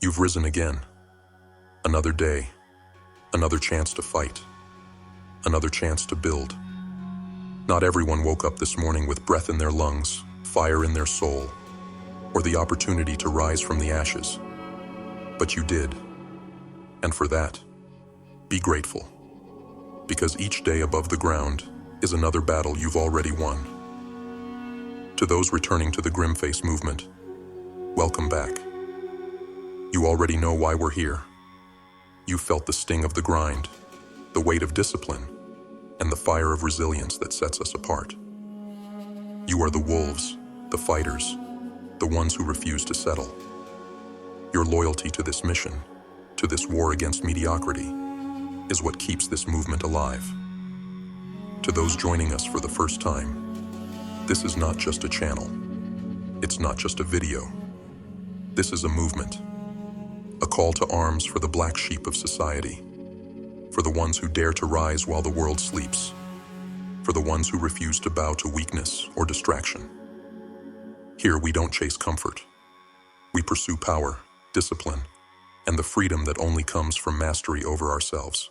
You've risen again. Another day, another chance to fight, another chance to build. Not everyone woke up this morning with breath in their lungs, fire in their soul, or the opportunity to rise from the ashes. But you did. And for that, be grateful. Because each day above the ground is another battle you've already won. To those returning to the GrimFace movement, welcome back. You already know why we're here. You felt the sting of the grind, the weight of discipline, and the fire of resilience that sets us apart. You are the wolves, the fighters, the ones who refuse to settle. Your loyalty to this mission, to this war against mediocrity, is what keeps this movement alive. To those joining us for the first time, this is not just a channel. It's not just a video. This is a movement. A call to arms for the black sheep of society. For the ones who dare to rise while the world sleeps. For the ones who refuse to bow to weakness or distraction. Here we don't chase comfort. We pursue power, discipline, and the freedom that only comes from mastery over ourselves.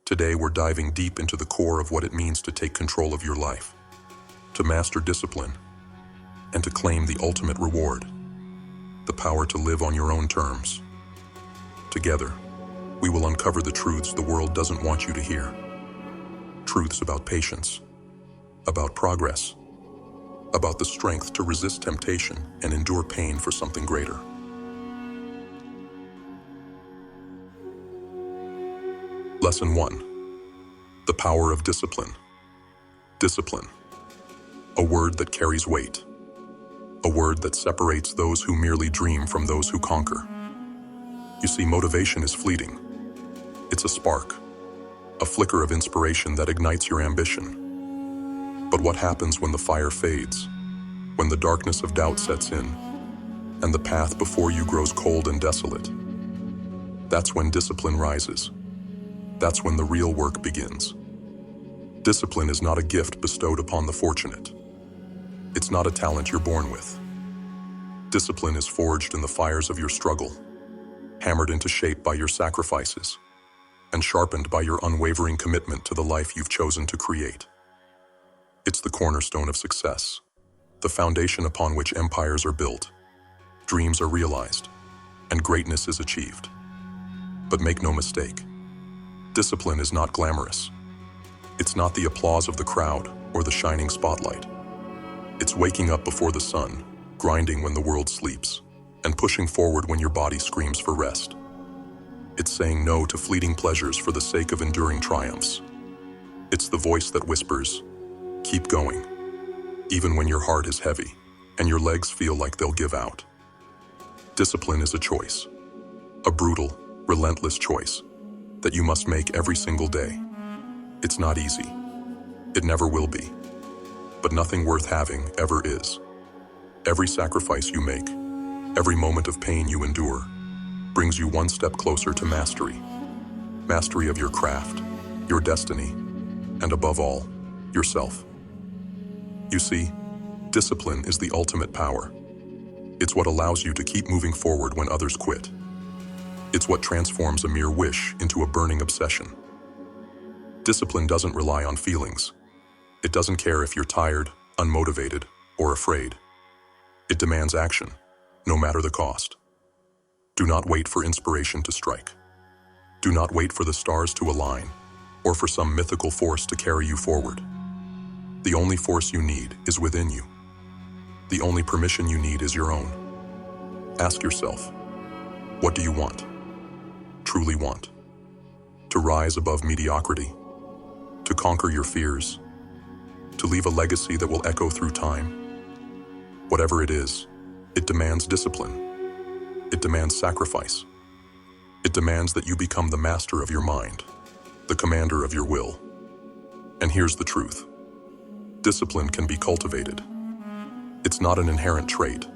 Today we're diving deep into the core of what it means to take control of your life, to master discipline, and to claim the ultimate reward, the power to live on your own terms. Together, we will uncover the truths the world doesn't want you to hear. Truths about patience, about progress, about the strength to resist temptation and endure pain for something greater. Lesson 1. The power of discipline. Discipline. A word that carries weight. A word that separates those who merely dream from those who conquer. You see, motivation is fleeting. It's a spark, a flicker of inspiration that ignites your ambition. But what happens when the fire fades, when the darkness of doubt sets in, and the path before you grows cold and desolate? That's when discipline rises. That's when the real work begins. Discipline is not a gift bestowed upon the fortunate. It's not a talent you're born with. Discipline is forged in the fires of your struggle, hammered into shape by your sacrifices, and sharpened by your unwavering commitment to the life you've chosen to create. It's the cornerstone of success, the foundation upon which empires are built, dreams are realized, and greatness is achieved. But make no mistake, discipline is not glamorous. It's not the applause of the crowd or the shining spotlight. It's waking up before the sun, grinding when the world sleeps, and pushing forward when your body screams for rest. It's saying no to fleeting pleasures for the sake of enduring triumphs. It's the voice that whispers, keep going, even when your heart is heavy and your legs feel like they'll give out. Discipline is a choice, a brutal, relentless choice that you must make every single day. It's not easy. It never will be. But nothing worth having ever is. Every sacrifice you make, every moment of pain you endure, brings you one step closer to mastery. Mastery of your craft, your destiny, and above all, yourself. You see, discipline is the ultimate power. It's what allows you to keep moving forward when others quit. It's what transforms a mere wish into a burning obsession. Discipline doesn't rely on feelings. It doesn't care if you're tired, unmotivated, or afraid. It demands action, no matter the cost. Do not wait for inspiration to strike. Do not wait for the stars to align, or for some mythical force to carry you forward. The only force you need is within you. The only permission you need is your own. Ask yourself, what do you want? Truly want? To rise above mediocrity? To conquer your fears? To leave a legacy that will echo through time? Whatever it is, it demands discipline. It demands sacrifice. It demands that you become the master of your mind, the commander of your will. And here's the truth. Discipline can be cultivated. It's not an inherent trait,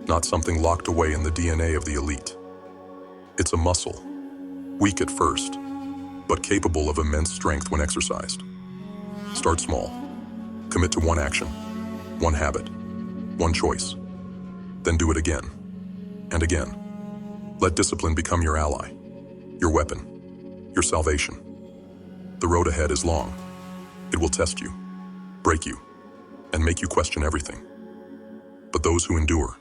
not something locked away in the DNA of the elite. It's a muscle, weak at first, but capable of immense strength when exercised. Start small. Commit to one action, one habit, one choice. Then do it again, and again, Let discipline become your ally, your weapon, your salvation. The road ahead is long. It will test you, break you, and make you question everything. But those who endure,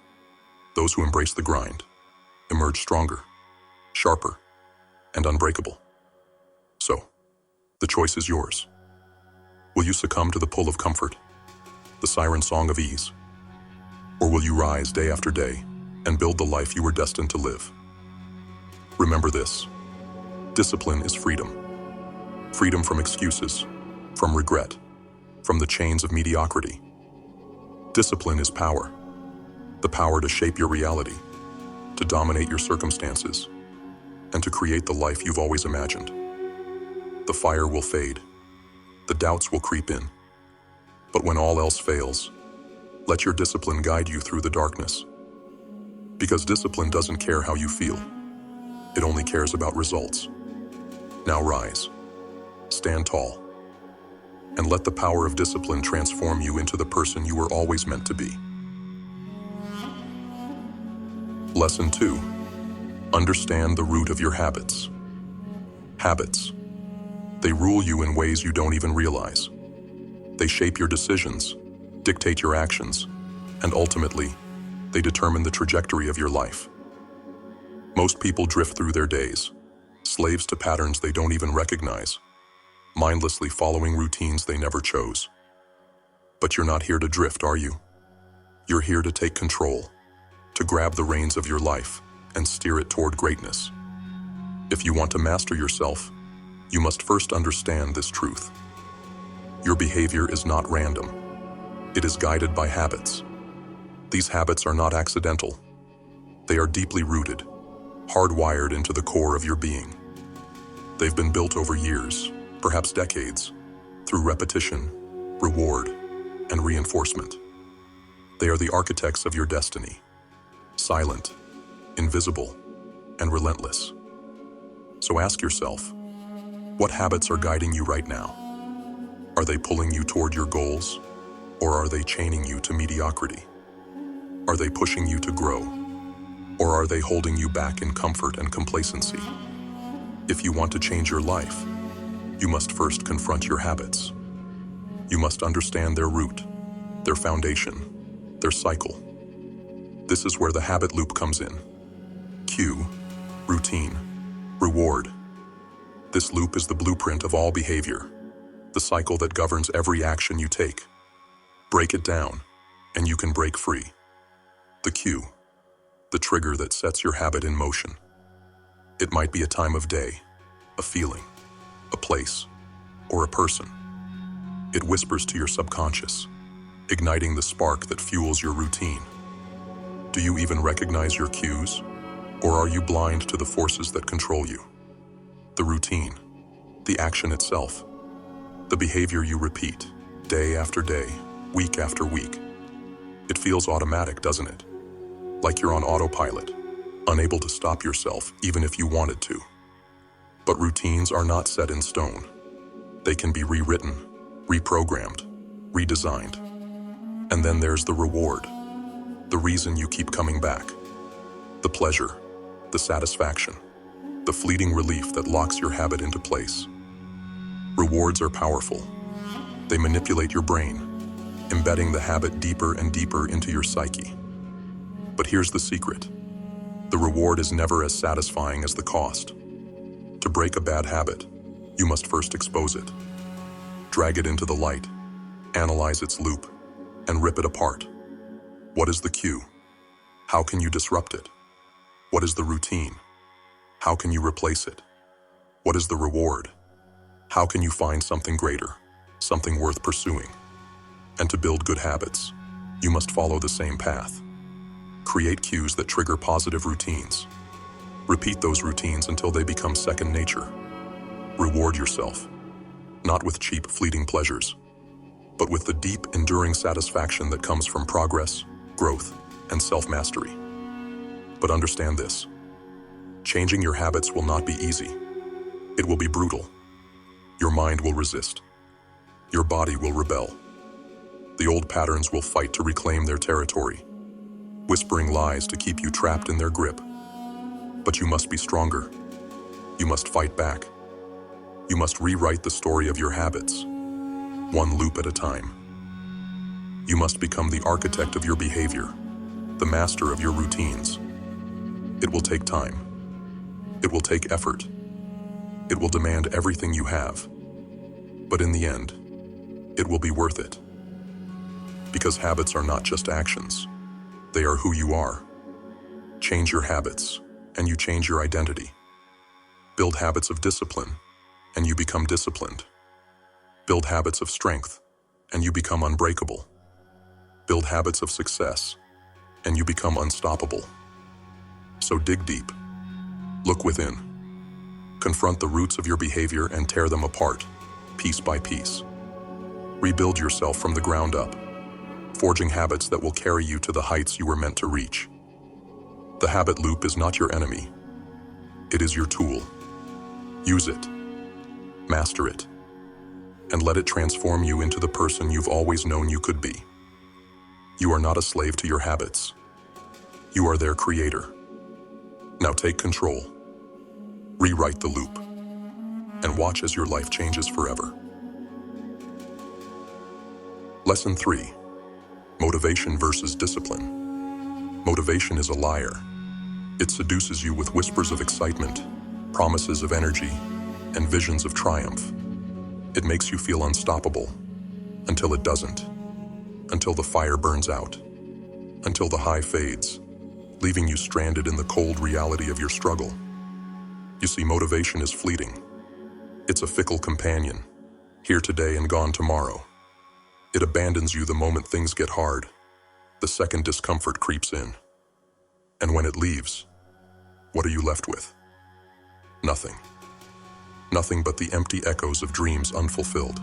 those who embrace the grind, emerge stronger, sharper, and unbreakable. So, the choice is yours. Will you succumb to the pull of comfort, the siren song of ease? Or will you rise day after day and build the life you were destined to live? Remember this: discipline is freedom. Freedom from excuses, from regret, from the chains of mediocrity. Discipline is power. The power to shape your reality, to dominate your circumstances, and to create the life you've always imagined. The fire will fade. The doubts will creep in. But when all else fails, let your discipline guide you through the darkness. Because discipline doesn't care how you feel. It only cares about results. Now rise, stand tall, and let the power of discipline transform you into the person you were always meant to be. Lesson 2. Understand the root of your habits. Habits. They rule you in ways you don't even realize. They shape your decisions, dictate your actions, and ultimately, they determine the trajectory of your life. Most people drift through their days, slaves to patterns they don't even recognize, mindlessly following routines they never chose. But you're not here to drift, are you? You're here to take control, to grab the reins of your life and steer it toward greatness. If you want to master yourself, you must first understand this truth. Your behavior is not random. It is guided by habits. These habits are not accidental. They are deeply rooted, hardwired into the core of your being. They've been built over years, perhaps decades, through repetition, reward, and reinforcement. They are the architects of your destiny, silent, invisible, and relentless. So ask yourself, what habits are guiding you right now? Are they pulling you toward your goals, or are they chaining you to mediocrity? Are they pushing you to grow, or are they holding you back in comfort and complacency? If you want to change your life, you must first confront your habits. You must understand their root, their foundation, their cycle. This is where the habit loop comes in. Cue, routine, reward. This loop is the blueprint of all behavior, the cycle that governs every action you take. Break it down, and you can break free. The cue, the trigger that sets your habit in motion. It might be a time of day, a feeling, a place, or a person. It whispers to your subconscious, igniting the spark that fuels your routine. Do you even recognize your cues, or are you blind to the forces that control you? The routine, the action itself, the behavior you repeat, day after day, week after week. It feels automatic, doesn't it? Like you're on autopilot, unable to stop yourself even if you wanted to. But routines are not set in stone. They can be rewritten, reprogrammed, redesigned. And then there's the reward, the reason you keep coming back. The pleasure, the satisfaction, the fleeting relief that locks your habit into place. Rewards are powerful. They manipulate your brain, embedding the habit deeper and deeper into your psyche. But here's the secret. The reward is never as satisfying as the cost. To break a bad habit, you must first expose it. Drag it into the light, analyze its loop, and rip it apart. What is the cue? How can you disrupt it? What is the routine? How can you replace it? What is the reward? How can you find something greater, something worth pursuing? And to build good habits, you must follow the same path. Create cues that trigger positive routines. Repeat those routines until they become second nature. Reward yourself, not with cheap, fleeting pleasures, but with the deep, enduring satisfaction that comes from progress, growth, and self-mastery. But understand this. Changing your habits will not be easy. It will be brutal. Your mind will resist. Your body will rebel. The old patterns will fight to reclaim their territory, whispering lies to keep you trapped in their grip. But you must be stronger. You must fight back. You must rewrite the story of your habits, one loop at a time. You must become the architect of your behavior, the master of your routines. It will take time. It will take effort. It will demand everything you have. But in the end, it will be worth it. Because habits are not just actions. They are who you are. Change your habits, and you change your identity. Build habits of discipline, and you become disciplined. Build habits of strength, and you become unbreakable. Build habits of success, and you become unstoppable. So dig deep. Look within. Confront the roots of your behavior and tear them apart, piece by piece. Rebuild yourself from the ground up, forging habits that will carry you to the heights you were meant to reach. The habit loop is not your enemy. It is your tool. Use it. Master it. And let it transform you into the person you've always known you could be. You are not a slave to your habits. You are their creator. Now take control. Rewrite the loop. And watch as your life changes forever. Lesson 3. Motivation versus discipline. Motivation is a liar. It seduces you with whispers of excitement, promises of energy, and visions of triumph. It makes you feel unstoppable, until it doesn't, until the fire burns out, until the high fades, leaving you stranded in the cold reality of your struggle. You see, motivation is fleeting. It's a fickle companion, here today and gone tomorrow. It abandons you the moment things get hard, the second discomfort creeps in. And when it leaves, what are you left with? Nothing. Nothing but the empty echoes of dreams unfulfilled.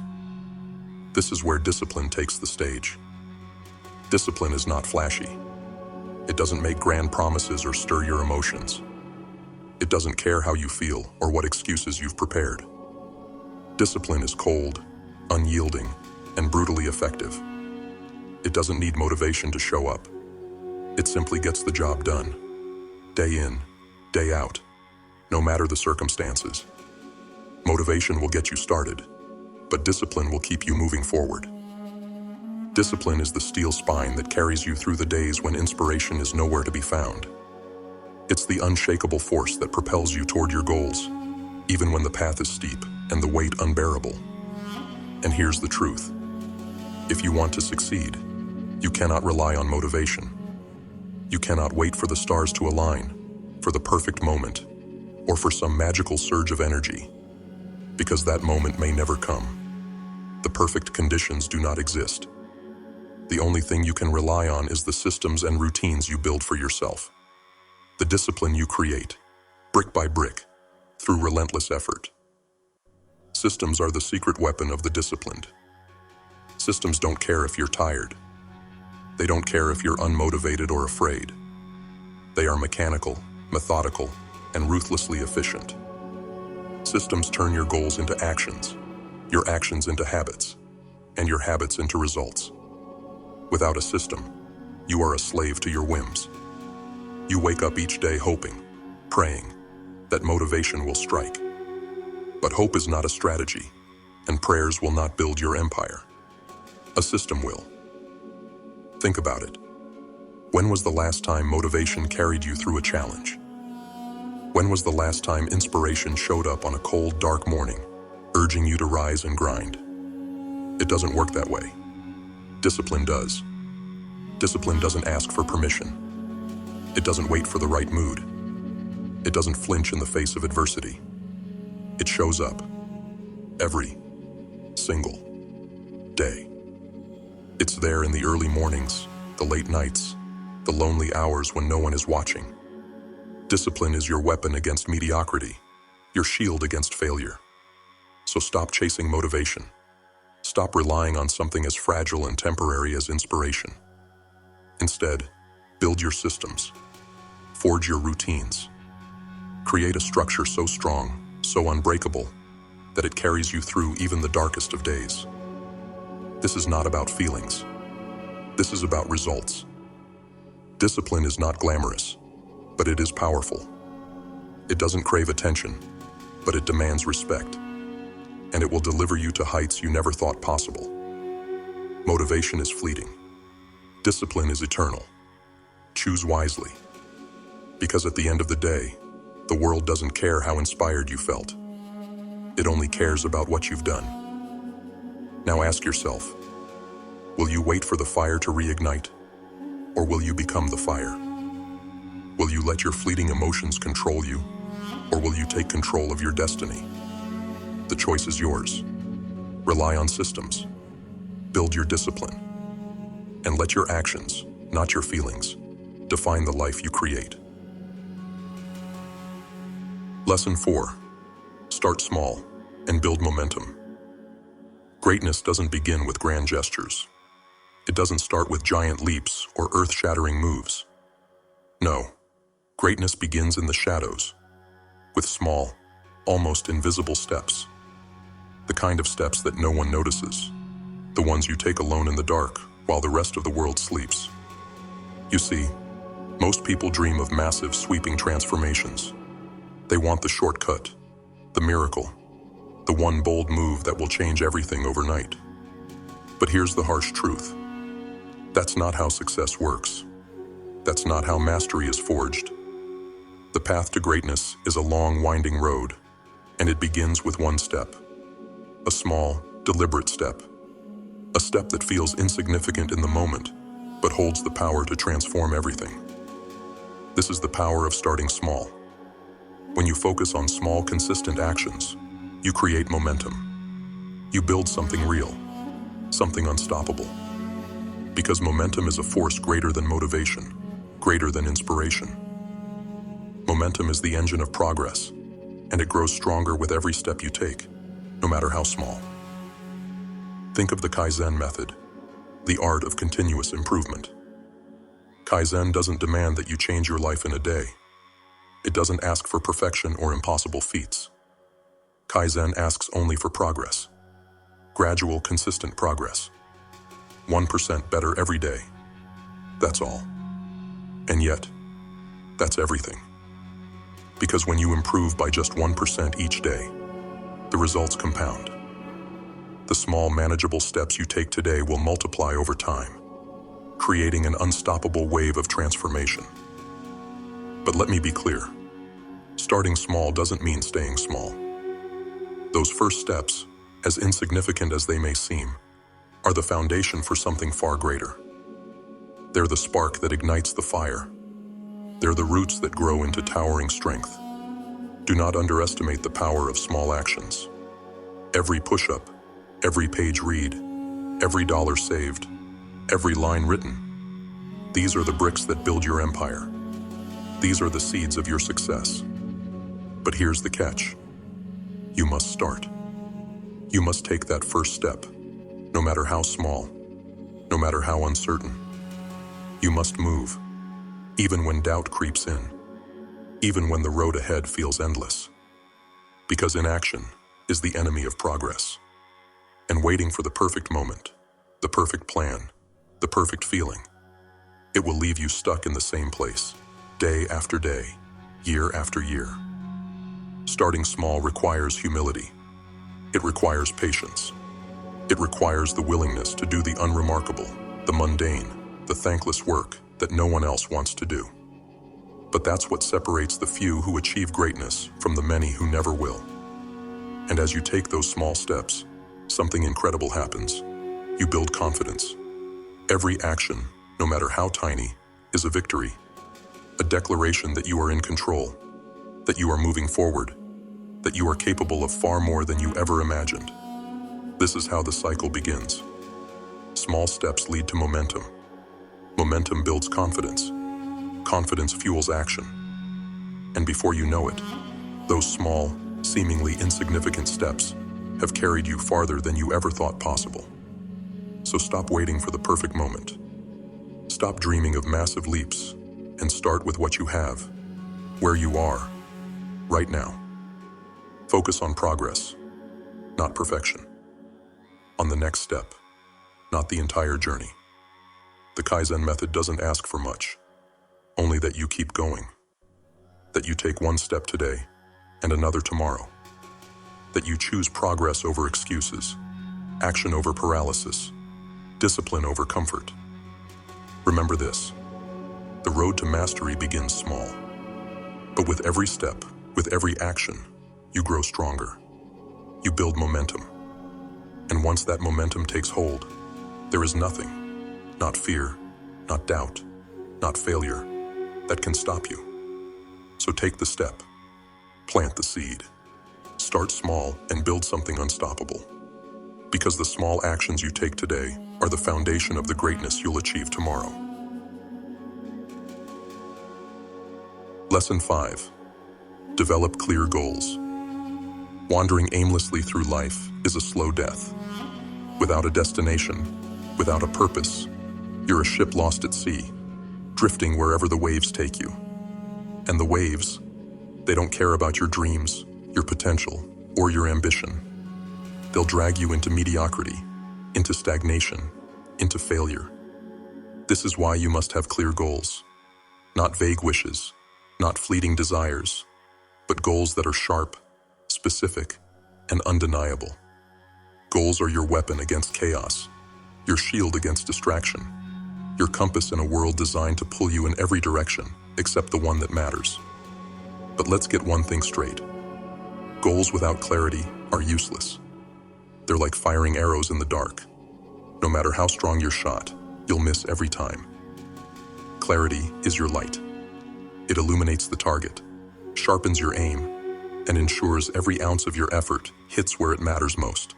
This is where discipline takes the stage. Discipline is not flashy. It doesn't make grand promises or stir your emotions. It doesn't care how you feel or what excuses you've prepared. Discipline is cold, unyielding, and brutally effective. It doesn't need motivation to show up. It simply gets the job done. Day in, day out, no matter the circumstances. Motivation will get you started, but discipline will keep you moving forward. Discipline is the steel spine that carries you through the days when inspiration is nowhere to be found. It's the unshakable force that propels you toward your goals, even when the path is steep and the weight unbearable. And here's the truth. If you want to succeed, you cannot rely on motivation. You cannot wait for the stars to align, for the perfect moment, or for some magical surge of energy, because that moment may never come. The perfect conditions do not exist. The only thing you can rely on is the systems and routines you build for yourself. The discipline you create, brick by brick, through relentless effort. Systems are the secret weapon of the disciplined. Systems don't care if you're tired. They don't care if you're unmotivated or afraid. They are mechanical, methodical, and ruthlessly efficient. Systems turn your goals into actions, your actions into habits, and your habits into results. Without a system, you are a slave to your whims. You wake up each day hoping, praying, that motivation will strike. But hope is not a strategy, and prayers will not build your empire. A system will. Think about it. When was the last time motivation carried you through a challenge? When was the last time inspiration showed up on a cold, dark morning, urging you to rise and grind? It doesn't work that way. Discipline does. Discipline doesn't ask for permission. It doesn't wait for the right mood. It doesn't flinch in the face of adversity. It shows up every single day. It's there in the early mornings, the late nights, the lonely hours when no one is watching. Discipline is your weapon against mediocrity, your shield against failure. So stop chasing motivation. Stop relying on something as fragile and temporary as inspiration. Instead, build your systems. Forge your routines. Create a structure so strong, so unbreakable, that it carries you through even the darkest of days. This is not about feelings. This is about results. Discipline is not glamorous, but it is powerful. It doesn't crave attention, but it demands respect. And it will deliver you to heights you never thought possible. Motivation is fleeting. Discipline is eternal. Choose wisely. Because at the end of the day, the world doesn't care how inspired you felt. It only cares about what you've done. Now ask yourself, will you wait for the fire to reignite? Or will you become the fire? Will you let your fleeting emotions control you? Or will you take control of your destiny? The choice is yours. Rely on systems. Build your discipline. And let your actions, not your feelings, define the life you create. Lesson 4. Start small and build momentum. Greatness doesn't begin with grand gestures. It doesn't start with giant leaps or earth-shattering moves. No, greatness begins in the shadows, with small, almost invisible steps. The kind of steps that no one notices, the ones you take alone in the dark while the rest of the world sleeps. You see, most people dream of massive, sweeping transformations. They want the shortcut, the miracle, the one bold move that will change everything overnight. But here's the harsh truth. That's not how success works. That's not how mastery is forged. The path to greatness is a long, winding road, and it begins with one step. A small, deliberate step. A step that feels insignificant in the moment, but holds the power to transform everything. This is the power of starting small. When you focus on small, consistent actions, you create momentum. You build something real, something unstoppable. Because momentum is a force greater than motivation, greater than inspiration. Momentum is the engine of progress, and it grows stronger with every step you take, no matter how small. Think of the Kaizen method, the art of continuous improvement. Kaizen doesn't demand that you change your life in a day. It doesn't ask for perfection or impossible feats. Kaizen asks only for progress. Gradual, consistent progress. 1% better every day. That's all. And yet, that's everything. Because when you improve by just 1% each day, the results compound. The small, manageable steps you take today will multiply over time, creating an unstoppable wave of transformation. But let me be clear. Starting small doesn't mean staying small. Those first steps, as insignificant as they may seem, are the foundation for something far greater. They're the spark that ignites the fire. They're the roots that grow into towering strength. Do not underestimate the power of small actions. Every push-up, every page read, every dollar saved, every line written. These are the bricks that build your empire. These are the seeds of your success. But here's the catch. You must start. You must take that first step, no matter how small, no matter how uncertain. You must move, even when doubt creeps in, even when the road ahead feels endless. Because inaction is the enemy of progress. And waiting for the perfect moment, the perfect plan, the perfect feeling, it will leave you stuck in the same place, day after day, year after year. Starting small requires humility. It requires patience. It requires the willingness to do the unremarkable, the mundane, the thankless work that no one else wants to do. But that's what separates the few who achieve greatness from the many who never will. And as you take those small steps, something incredible happens. You build confidence. Every action, no matter how tiny, is a victory. A declaration that you are in control, that you are moving forward, that you are capable of far more than you ever imagined. This is how the cycle begins. Small steps lead to momentum. Momentum builds confidence. Confidence fuels action. And before you know it, those small, seemingly insignificant steps have carried you farther than you ever thought possible. So stop waiting for the perfect moment. Stop dreaming of massive leaps and start with what you have, where you are, right now. Focus on progress, not perfection. On the next step, not the entire journey. The Kaizen method doesn't ask for much, only that you keep going. that you take one step today and another tomorrow, that you choose progress over excuses, action over paralysis, discipline over comfort. Remember this: the road to mastery begins small, but with every step, with every action, you grow stronger. You build momentum. And once that momentum takes hold, there is nothing, not fear, not doubt, not failure, that can stop you. So take the step, plant the seed, start small and build something unstoppable. Because the small actions you take today are the foundation of the greatness you'll achieve tomorrow. Lesson 5. Develop clear goals. Wandering aimlessly through life is a slow death. Without a destination, without a purpose, you're a ship lost at sea, drifting wherever the waves take you. And the waves, they don't care about your dreams, your potential, or your ambition. They'll drag you into mediocrity, into stagnation, into failure. This is why you must have clear goals. Not vague wishes, not fleeting desires, but goals that are sharp, specific, and undeniable. Goals are your weapon against chaos, your shield against distraction, your compass in a world designed to pull you in every direction except the one that matters. But let's get one thing straight. Goals without clarity are useless. They're like firing arrows in the dark. No matter how strong your shot, you'll miss every time. Clarity is your light. It illuminates the target, sharpens your aim, and ensures every ounce of your effort hits where it matters most.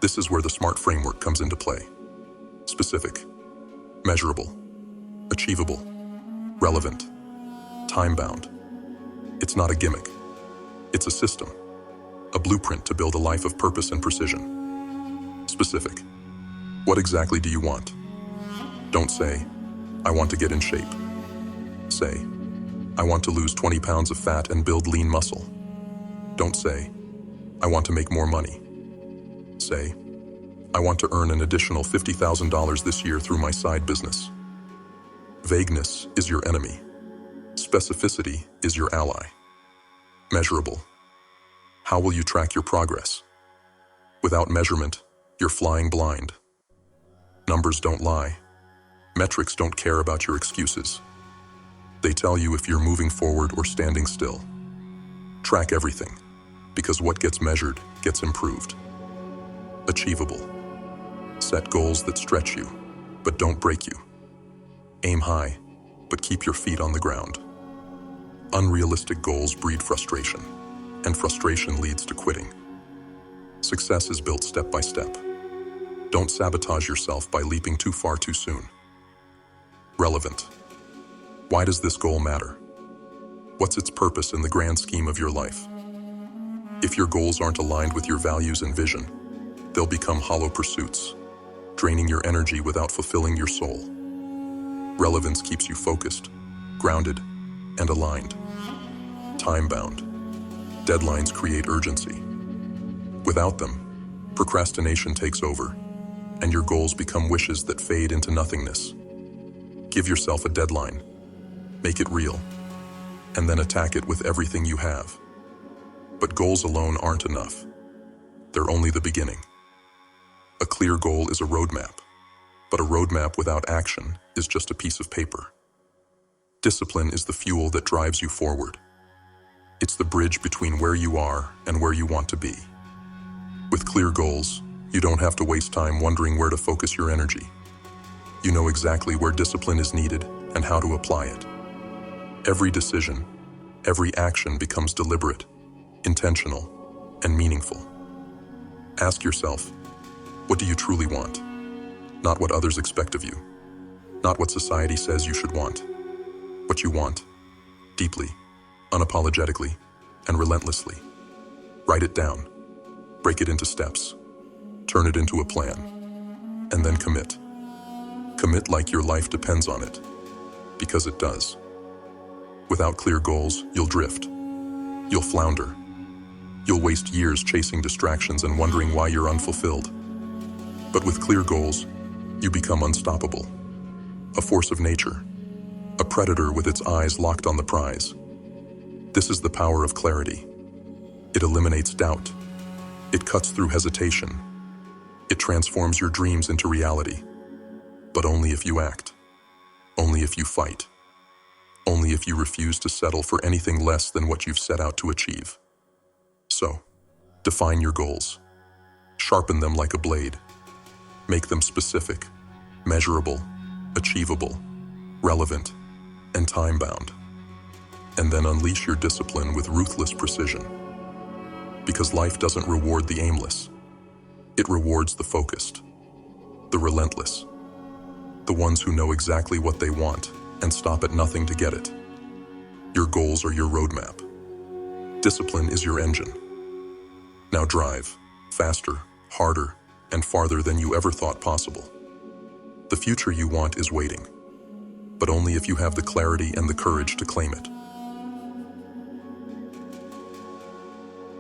This is where the SMART framework comes into play. Specific, measurable, achievable, relevant, time-bound. It's not a gimmick. It's a system, a blueprint to build a life of purpose and precision. Specific. What exactly do you want? Don't say, I want to get in shape. Say, I want to lose 20 pounds of fat and build lean muscle. Don't say, I want to make more money. Say, I want to earn an additional $50,000 this year through my side business. Vagueness is your enemy. Specificity is your ally. Measurable. How will you track your progress? Without measurement, you're flying blind. Numbers don't lie. Metrics don't care about your excuses. They tell you if you're moving forward or standing still. Track everything, because what gets measured gets improved. Achievable. Set goals that stretch you, but don't break you. Aim high, but keep your feet on the ground. Unrealistic goals breed frustration, and frustration leads to quitting. Success is built step by step. Don't sabotage yourself by leaping too far too soon. Relevant. Why does this goal matter? What's its purpose in the grand scheme of your life? If your goals aren't aligned with your values and vision, they'll become hollow pursuits, draining your energy without fulfilling your soul. Relevance keeps you focused, grounded, and aligned. Time-bound. Deadlines create urgency. Without them, procrastination takes over, and your goals become wishes that fade into nothingness. Give yourself a deadline. Make it real, and then attack it with everything you have. But goals alone aren't enough. They're only the beginning. A clear goal is a roadmap, but a roadmap without action is just a piece of paper. Discipline is the fuel that drives you forward. It's the bridge between where you are and where you want to be. With clear goals, you don't have to waste time wondering where to focus your energy. You know exactly where discipline is needed and how to apply it. Every decision, every action becomes deliberate, intentional, and meaningful. Ask yourself, what do you truly want? Not what others expect of you. Not what society says you should want. What you want, deeply, unapologetically, and relentlessly. Write it down. Break it into steps. Turn it into a plan. And then commit. Commit like your life depends on it. Because it does. Without clear goals, you'll drift. You'll flounder. You'll waste years chasing distractions and wondering why you're unfulfilled. But with clear goals, you become unstoppable. A force of nature. A predator with its eyes locked on the prize. This is the power of clarity. It eliminates doubt. It cuts through hesitation. It transforms your dreams into reality. But only if you act. Only if you fight. Only if you refuse to settle for anything less than what you've set out to achieve. So, define your goals. Sharpen them like a blade. Make them specific, measurable, achievable, relevant, and time-bound. And then unleash your discipline with ruthless precision. Because life doesn't reward the aimless. It rewards the focused, the relentless, the ones who know exactly what they want and stop at nothing to get it. Your goals are your roadmap. Discipline is your engine. Now drive, faster, harder, and farther than you ever thought possible. The future you want is waiting, but only if you have the clarity and the courage to claim it.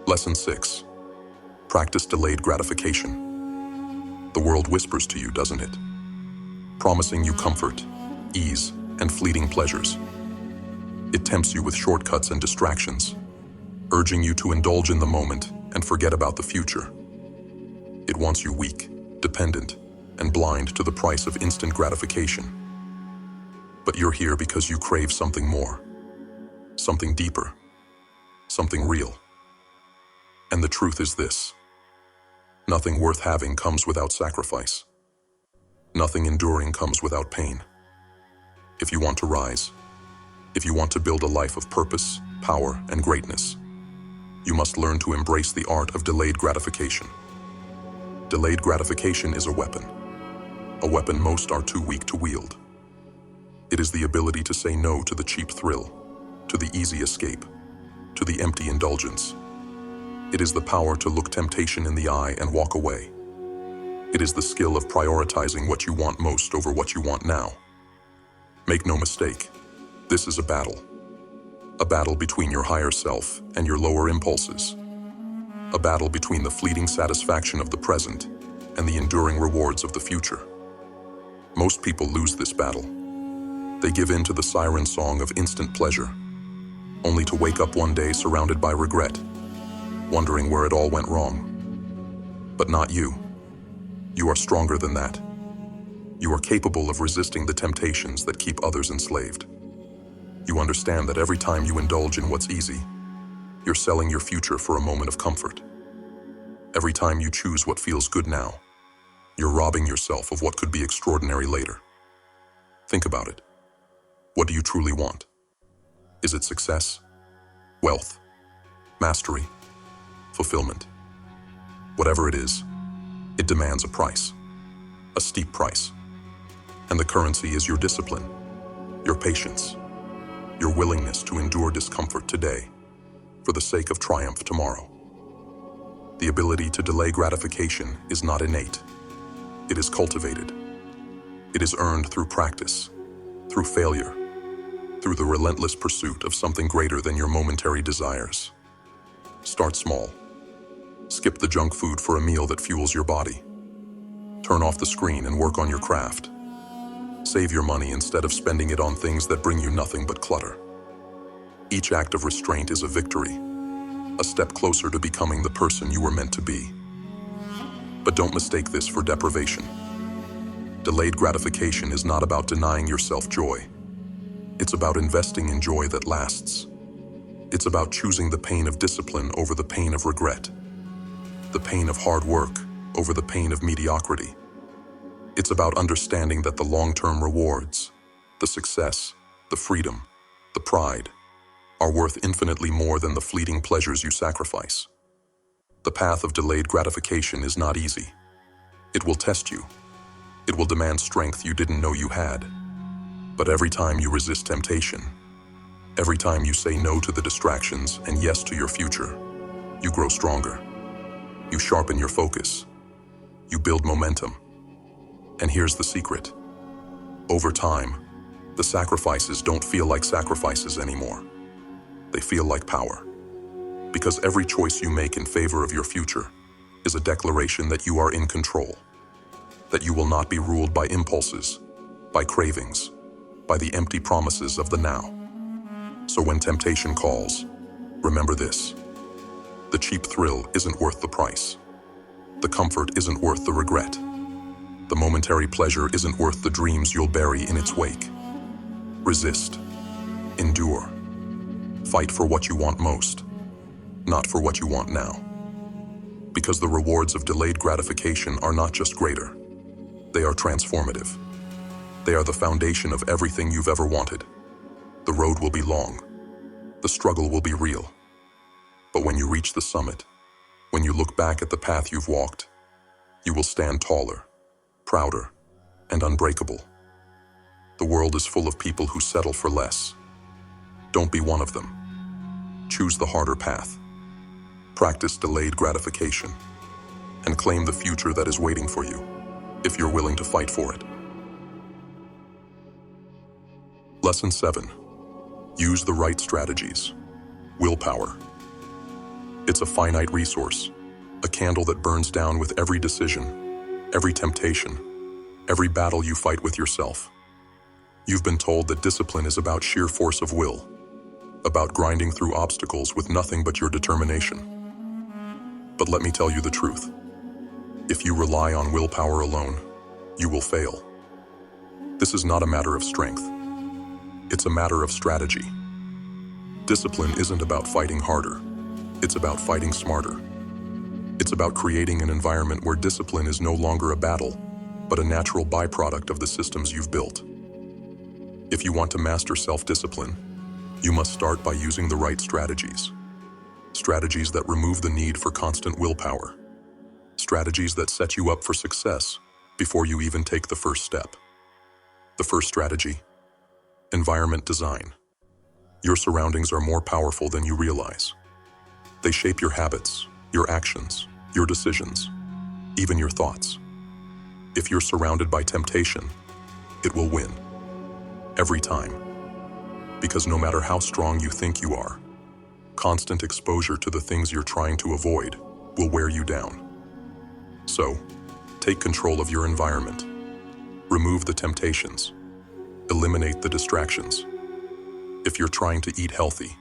Lesson 6. Practice delayed gratification. The world whispers to you, doesn't it? Promising you comfort, ease, and fleeting pleasures. It tempts you with shortcuts and distractions, urging you to indulge in the moment and forget about the future. It wants you weak, dependent, and blind to the price of instant gratification. But you're here because you crave something more, something deeper, something real. And the truth is this: nothing worth having comes without sacrifice. Nothing enduring comes without pain. If you want to rise, if you want to build a life of purpose, power, and greatness, you must learn to embrace the art of delayed gratification. Delayed gratification is a weapon most are too weak to wield. It is the ability to say no to the cheap thrill, to the easy escape, to the empty indulgence. It is the power to look temptation in the eye and walk away. It is the skill of prioritizing what you want most over what you want now. Make no mistake, this is a battle between your higher self and your lower impulses, a battle between the fleeting satisfaction of the present and the enduring rewards of the future. Most people lose this battle. They give in to the siren song of instant pleasure, only to wake up one day surrounded by regret, wondering where it all went wrong. But not you. You are stronger than that. You are capable of resisting the temptations that keep others enslaved. You understand that every time you indulge in what's easy, you're selling your future for a moment of comfort. Every time you choose what feels good now, you're robbing yourself of what could be extraordinary later. Think about it. What do you truly want? Is it success, wealth, mastery, fulfillment? Whatever it is, it demands a price, a steep price. And the currency is your discipline, your patience, your willingness to endure discomfort today for the sake of triumph tomorrow. The ability to delay gratification is not innate. It is cultivated. It is earned through practice, through failure, through the relentless pursuit of something greater than your momentary desires. Start small. Skip the junk food for a meal that fuels your body. Turn off the screen and work on your craft. Save your money instead of spending it on things that bring you nothing but clutter. Each act of restraint is a victory, a step closer to becoming the person you were meant to be. But don't mistake this for deprivation. Delayed gratification is not about denying yourself joy. It's about investing in joy that lasts. It's about choosing the pain of discipline over the pain of regret, the pain of hard work over the pain of mediocrity. It's about understanding that the long-term rewards, the success, the freedom, the pride, are worth infinitely more than the fleeting pleasures you sacrifice. The path of delayed gratification is not easy. It will test you. It will demand strength you didn't know you had. But every time you resist temptation, every time you say no to the distractions and yes to your future, you grow stronger. You sharpen your focus. You build momentum. And here's the secret. Over time, the sacrifices don't feel like sacrifices anymore. They feel like power. Because every choice you make in favor of your future is a declaration that you are in control, that you will not be ruled by impulses, by cravings, by the empty promises of the now. So when temptation calls, Remember this: the cheap thrill isn't worth the price. The comfort isn't worth the regret. The momentary pleasure isn't worth the dreams you'll bury in its wake. Resist. Endure. Fight for what you want most, not for what you want now. Because the rewards of delayed gratification are not just greater, they are transformative. They are the foundation of everything you've ever wanted. The road will be long. The struggle will be real. But when you reach the summit, when you look back at the path you've walked, you will stand taller, prouder, and unbreakable. The world is full of people who settle for less. Don't be one of them. Choose the harder path. Practice delayed gratification, and claim the future that is waiting for you, if you're willing to fight for it. Lesson 7. Use the right strategies. Willpower. It's a finite resource, a candle that burns down with every decision, every temptation, every battle you fight with yourself. You've been told that discipline is about sheer force of will, about grinding through obstacles with nothing but your determination. But let me tell you the truth. If you rely on willpower alone, you will fail. This is not a matter of strength. It's a matter of strategy. Discipline isn't about fighting harder. It's about fighting smarter. It's about creating an environment where discipline is no longer a battle, but a natural byproduct of the systems you've built. If you want to master self-discipline, you must start by using the right strategies. Strategies that remove the need for constant willpower. Strategies that set you up for success before you even take the first step. The first strategy: environment design. Your surroundings are more powerful than you realize. They shape your habits, your actions, your decisions, even your thoughts. If you're surrounded by temptation, it will win. Every time. Because no matter how strong you think you are, constant exposure to the things you're trying to avoid will wear you down. So, take control of your environment. Remove the temptations. Eliminate the distractions. If you're trying to eat healthy,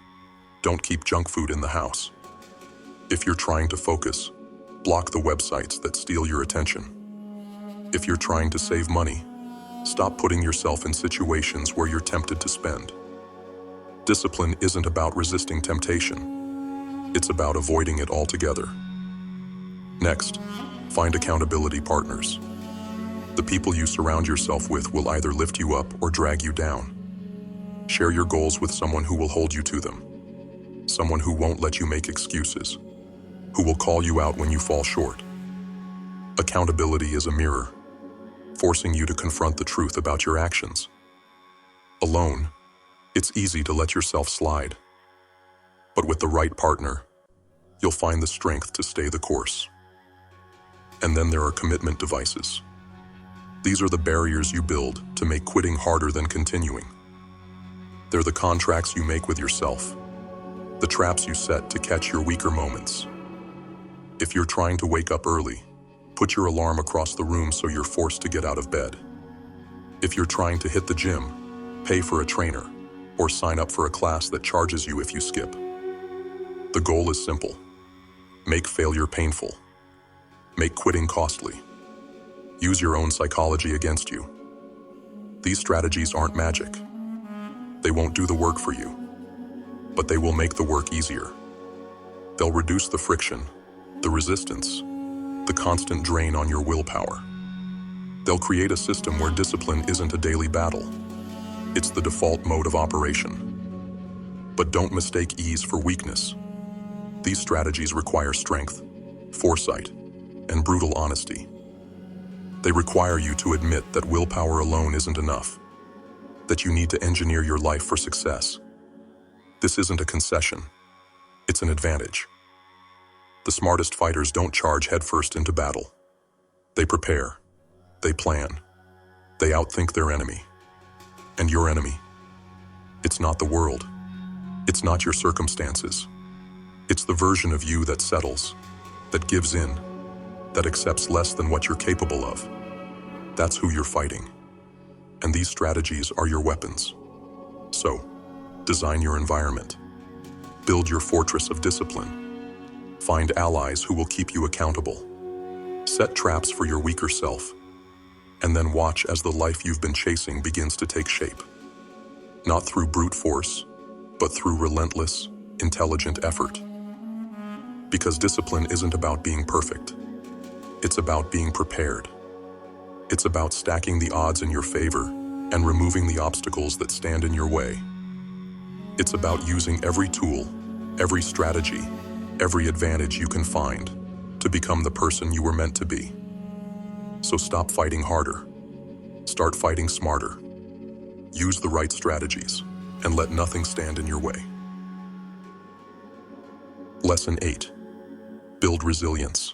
don't keep junk food in the house. If you're trying to focus, block the websites that steal your attention. If you're trying to save money, stop putting yourself in situations where you're tempted to spend. Discipline isn't about resisting temptation. It's about avoiding it altogether. Next, find accountability partners. The people you surround yourself with will either lift you up or drag you down. Share your goals with someone who will hold you to them. Someone who won't let you make excuses. Who will call you out when you fall short. Accountability is a mirror, forcing you to confront the truth about your actions. Alone, it's easy to let yourself slide. But with the right partner, you'll find the strength to stay the course. And then there are commitment devices. These are the barriers you build to make quitting harder than continuing. They're the contracts you make with yourself, the traps you set to catch your weaker moments. If you're trying to wake up early, put your alarm across the room so you're forced to get out of bed. If you're trying to hit the gym, pay for a trainer, or sign up for a class that charges you if you skip. The goal is simple. Make failure painful. Make quitting costly. Use your own psychology against you. These strategies aren't magic. They won't do the work for you, but they will make the work easier. They'll reduce the friction, the resistance, the constant drain on your willpower. They'll create a system where discipline isn't a daily battle. It's the default mode of operation. But don't mistake ease for weakness. These strategies require strength, foresight, and brutal honesty. They require you to admit that willpower alone isn't enough, that you need to engineer your life for success. This isn't a concession. It's an advantage. The smartest fighters don't charge headfirst into battle. They prepare. They plan. They outthink their enemy. And your enemy? It's not the world. It's not your circumstances. It's the version of you that settles, that gives in, that accepts less than what you're capable of. That's who you're fighting. And these strategies are your weapons. So, design your environment. Build your fortress of discipline. Find allies who will keep you accountable. Set traps for your weaker self, and then watch as the life you've been chasing begins to take shape. Not through brute force, but through relentless, intelligent effort. Because discipline isn't about being perfect. It's about being prepared. It's about stacking the odds in your favor and removing the obstacles that stand in your way. It's about using every tool, every strategy, every advantage you can find to become the person you were meant to be. So stop fighting harder. Start fighting smarter. Use the right strategies and let nothing stand in your way. Lesson 8. Build resilience.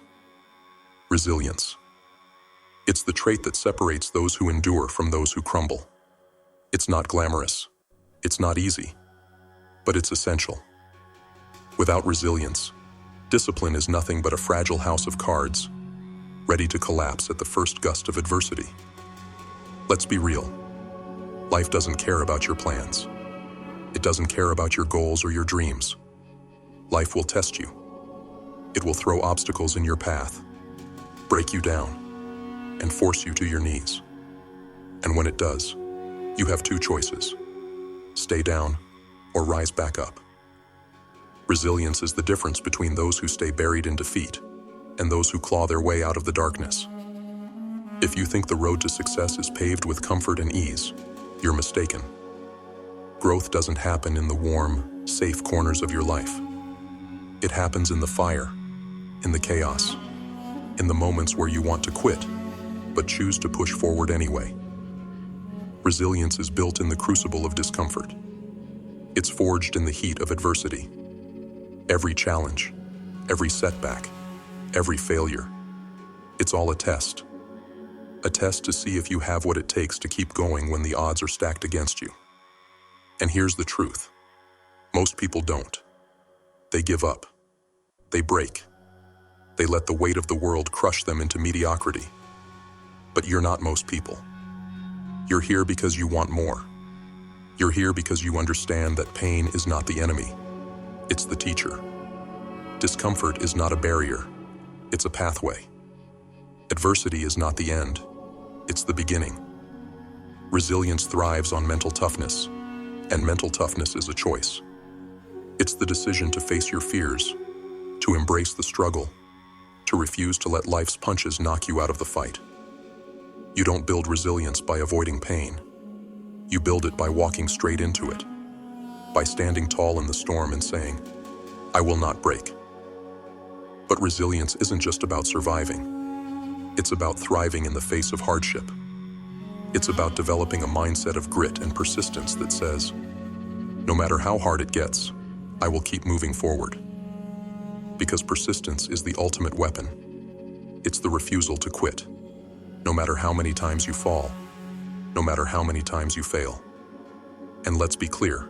Resilience. It's the trait that separates those who endure from those who crumble. It's not glamorous. It's not easy. But it's essential. Without resilience, discipline is nothing but a fragile house of cards, ready to collapse at the first gust of adversity. Let's be real. Life doesn't care about your plans. It doesn't care about your goals or your dreams. Life will test you. It will throw obstacles in your path, break you down, and force you to your knees. And when it does, you have two choices: stay down or rise back up. Resilience is the difference between those who stay buried in defeat and those who claw their way out of the darkness. If you think the road to success is paved with comfort and ease, you're mistaken. Growth doesn't happen in the warm, safe corners of your life. It happens in the fire, in the chaos, in the moments where you want to quit, but choose to push forward anyway. Resilience is built in the crucible of discomfort. It's forged in the heat of adversity. Every challenge, every setback, every failure, it's all a test. A test to see if you have what it takes to keep going when the odds are stacked against you. And here's the truth. Most people don't. They give up. They break. They let the weight of the world crush them into mediocrity. But you're not most people. You're here because you want more. You're here because you understand that pain is not the enemy. It's the teacher. Discomfort is not a barrier. It's a pathway. Adversity is not the end. It's the beginning. Resilience thrives on mental toughness, and mental toughness is a choice. It's the decision to face your fears, to embrace the struggle, to refuse to let life's punches knock you out of the fight. You don't build resilience by avoiding pain. You build it by walking straight into it, by standing tall in the storm and saying, "I will not break." But resilience isn't just about surviving. It's about thriving in the face of hardship. It's about developing a mindset of grit and persistence that says, no matter how hard it gets, I will keep moving forward. Because persistence is the ultimate weapon. It's the refusal to quit, no matter how many times you fall, no matter how many times you fail. And let's be clear,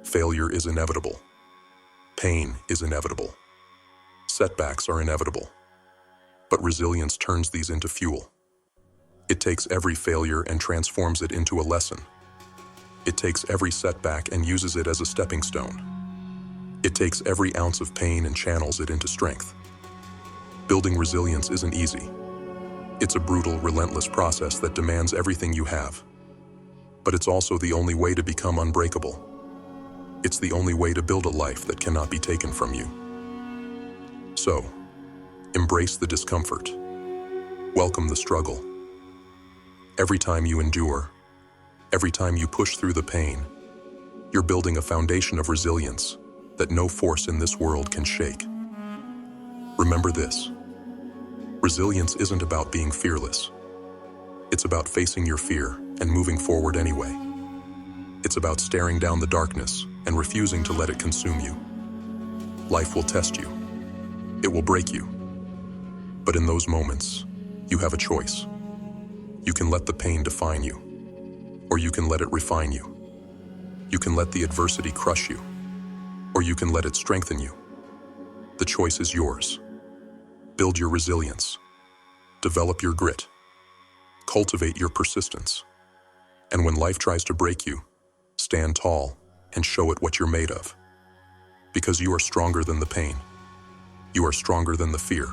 failure is inevitable. Pain is inevitable. Setbacks are inevitable. But resilience turns these into fuel. It takes every failure and transforms it into a lesson. It takes every setback and uses it as a stepping stone. It takes every ounce of pain and channels it into strength. Building resilience isn't easy. It's a brutal, relentless process that demands everything you have. But it's also the only way to become unbreakable. It's the only way to build a life that cannot be taken from you. So, embrace the discomfort. Welcome the struggle. Every time you endure, every time you push through the pain, you're building a foundation of resilience that no force in this world can shake. Remember this. Resilience isn't about being fearless. It's about facing your fear and moving forward anyway. It's about staring down the darkness and refusing to let it consume you. Life will test you. It will break you. But in those moments, you have a choice. You can let the pain define you, or you can let it refine you. You can let the adversity crush you, or you can let it strengthen you. The choice is yours. Build your resilience. Develop your grit. Cultivate your persistence. And when life tries to break you, stand tall and show it what you're made of. Because you are stronger than the pain. You are stronger than the fear.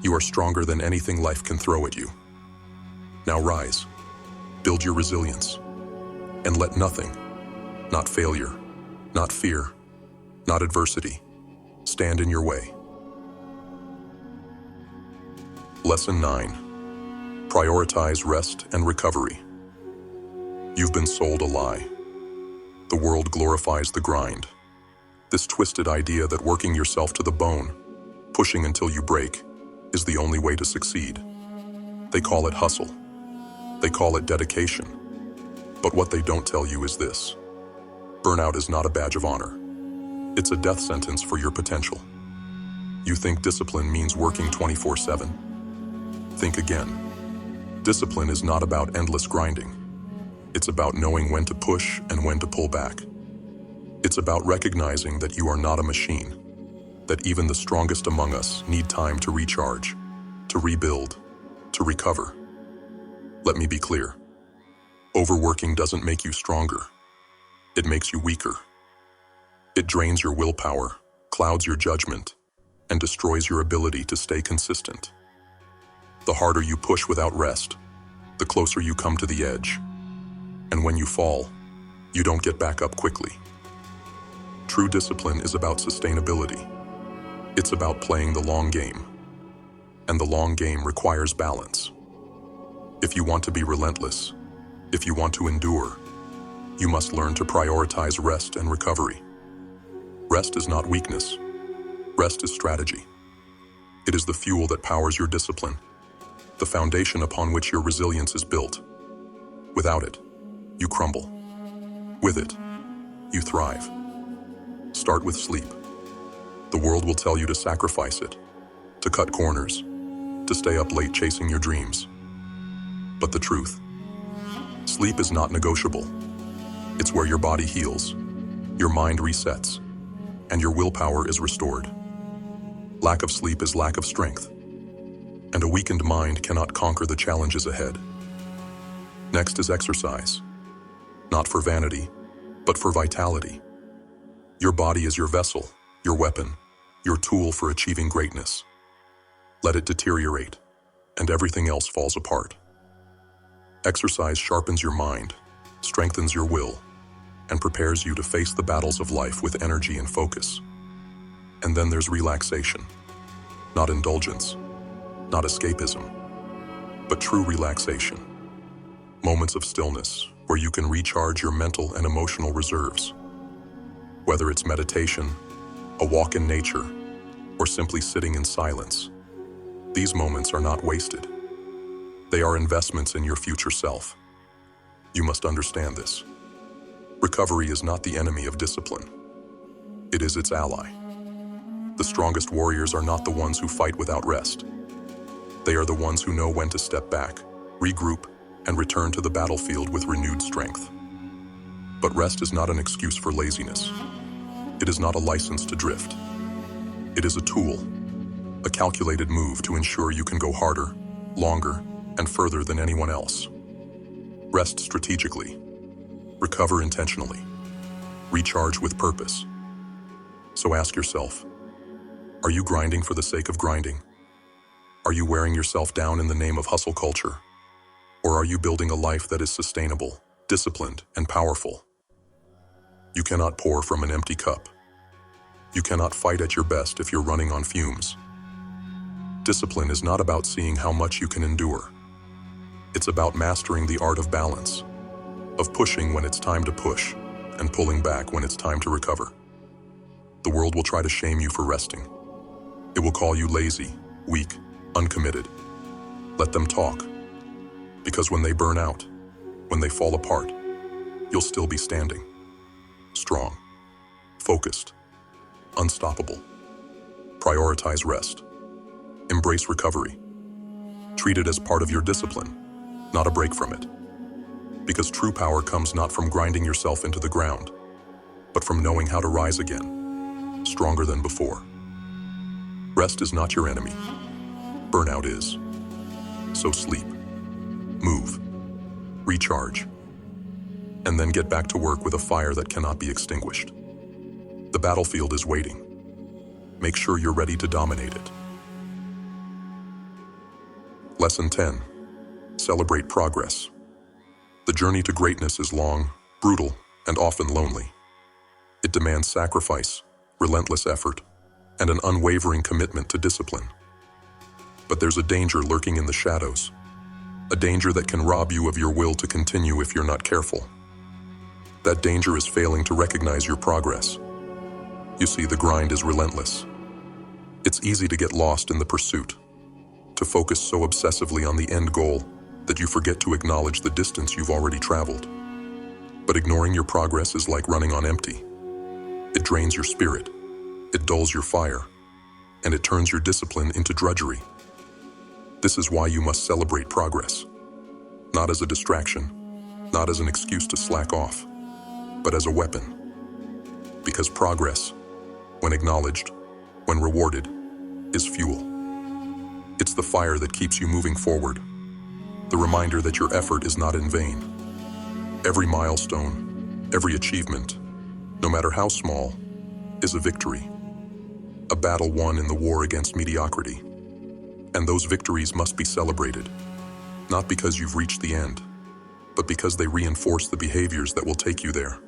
You are stronger than anything life can throw at you. Now rise, build your resilience, and let nothing, not failure, not fear, not adversity, stand in your way. Lesson 9. Prioritize rest and recovery. You've been sold a lie. The world glorifies the grind. This twisted idea that working yourself to the bone, pushing until you break, is the only way to succeed. They call it hustle. They call it dedication. But what they don't tell you is this. Burnout is not a badge of honor. It's a death sentence for your potential. You think discipline means working 24/7? Think again. Discipline is not about endless grinding. It's about knowing when to push and when to pull back. It's about recognizing that you are not a machine, that even the strongest among us need time to recharge, to rebuild, to recover. Let me be clear. Overworking doesn't make you stronger. It makes you weaker. It drains your willpower, clouds your judgment, and destroys your ability to stay consistent. The harder you push without rest, the closer you come to the edge. And when you fall, you don't get back up quickly. True discipline is about sustainability. It's about playing the long game. And the long game requires balance. If you want to be relentless, if you want to endure, you must learn to prioritize rest and recovery. Rest is not weakness. Rest is strategy. It is the fuel that powers your discipline, the foundation upon which your resilience is built. Without it, you crumble. With it, you thrive. Start with sleep. The world will tell you to sacrifice it, to cut corners, to stay up late chasing your dreams. But the truth, sleep is not negotiable. It's where your body heals, your mind resets, and your willpower is restored. Lack of sleep is lack of strength, and a weakened mind cannot conquer the challenges ahead. Next is exercise, not for vanity, but for vitality. Your body is your vessel, your weapon, your tool for achieving greatness. Let it deteriorate, and everything else falls apart. Exercise sharpens your mind, strengthens your will, and prepares you to face the battles of life with energy and focus. And then there's relaxation. Not indulgence, not escapism, but true relaxation. Moments of stillness where you can recharge your mental and emotional reserves. Whether it's meditation, a walk in nature, or simply sitting in silence, these moments are not wasted. They are investments in your future self. You must understand this. Recovery is not the enemy of discipline. It is its ally. The strongest warriors are not the ones who fight without rest. They are the ones who know when to step back, regroup, and return to the battlefield with renewed strength. But rest is not an excuse for laziness. It is not a license to drift. It is a tool, a calculated move to ensure you can go harder, longer, and further than anyone else. Rest strategically. Recover intentionally. Recharge with purpose. So ask yourself, are you grinding for the sake of grinding? Are you wearing yourself down in the name of hustle culture? Or are you building a life that is sustainable, disciplined, and powerful? You cannot pour from an empty cup. You cannot fight at your best if you're running on fumes. Discipline is not about seeing how much you can endure. It's about mastering the art of balance, of pushing when it's time to push, and pulling back when it's time to recover. The world will try to shame you for resting. It will call you lazy, weak, uncommitted. Let them talk. Because when they burn out, when they fall apart, you'll still be standing. Strong, focused, unstoppable. Prioritize rest. Embrace recovery. Treat it as part of your discipline, not a break from it. Because true power comes not from grinding yourself into the ground, but from knowing how to rise again, stronger than before. Rest is not your enemy. Burnout is. So sleep, move, recharge, and then get back to work with a fire that cannot be extinguished. The battlefield is waiting. Make sure you're ready to dominate it. Lesson 10. Celebrate progress. The journey to greatness is long, brutal, and often lonely. It demands sacrifice, relentless effort, and an unwavering commitment to discipline. But there's a danger lurking in the shadows, a danger that can rob you of your will to continue if you're not careful. That danger is failing to recognize your progress. You see, the grind is relentless. It's easy to get lost in the pursuit, to focus so obsessively on the end goal that you forget to acknowledge the distance you've already traveled. But ignoring your progress is like running on empty. It drains your spirit, it dulls your fire, and it turns your discipline into drudgery. This is why you must celebrate progress, not as a distraction, not as an excuse to slack off, but as a weapon. Because progress, when acknowledged, when rewarded, is fuel. It's the fire that keeps you moving forward, the reminder that your effort is not in vain. Every milestone, every achievement, no matter how small, is a victory, a battle won in the war against mediocrity. And those victories must be celebrated, not because you've reached the end, but because they reinforce the behaviors that will take you there.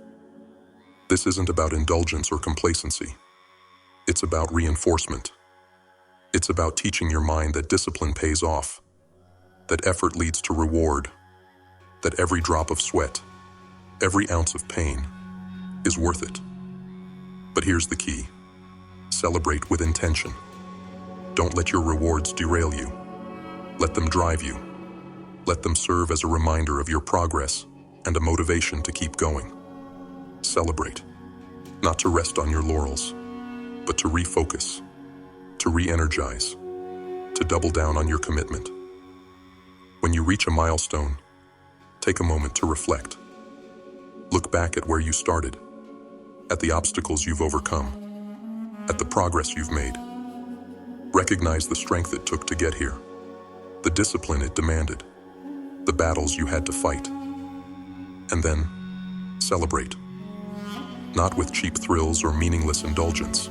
This isn't about indulgence or complacency. It's about reinforcement. It's about teaching your mind that discipline pays off, that effort leads to reward, that every drop of sweat, every ounce of pain, is worth it. But here's the key. Celebrate with intention. Don't let your rewards derail you. Let them drive you. Let them serve as a reminder of your progress and a motivation to keep going. Celebrate, not to rest on your laurels, but to refocus, to re-energize, to double down on your commitment. When you reach a milestone, take a moment to reflect. Look back at where you started, at the obstacles you've overcome, at the progress you've made. Recognize the strength it took to get here, the discipline it demanded, the battles you had to fight. And then, celebrate. Not with cheap thrills or meaningless indulgence,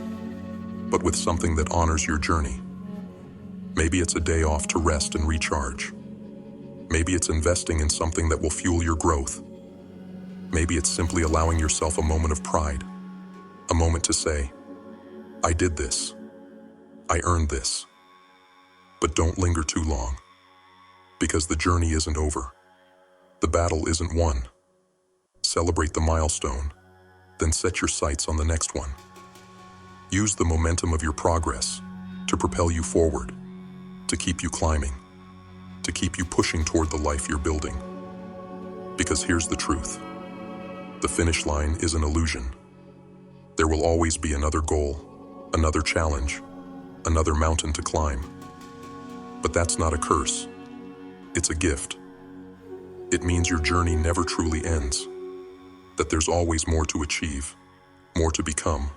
but with something that honors your journey. Maybe it's a day off to rest and recharge. Maybe it's investing in something that will fuel your growth. Maybe it's simply allowing yourself a moment of pride, a moment to say, I did this. I earned this. But don't linger too long, because the journey isn't over. The battle isn't won. Celebrate the milestone, then set your sights on the next one. Use the momentum of your progress to propel you forward, to keep you climbing, to keep you pushing toward the life you're building. Because here's the truth. The finish line is an illusion. There will always be another goal, another challenge, another mountain to climb. But that's not a curse. It's a gift. It means your journey never truly ends, that there's always more to achieve, more to become,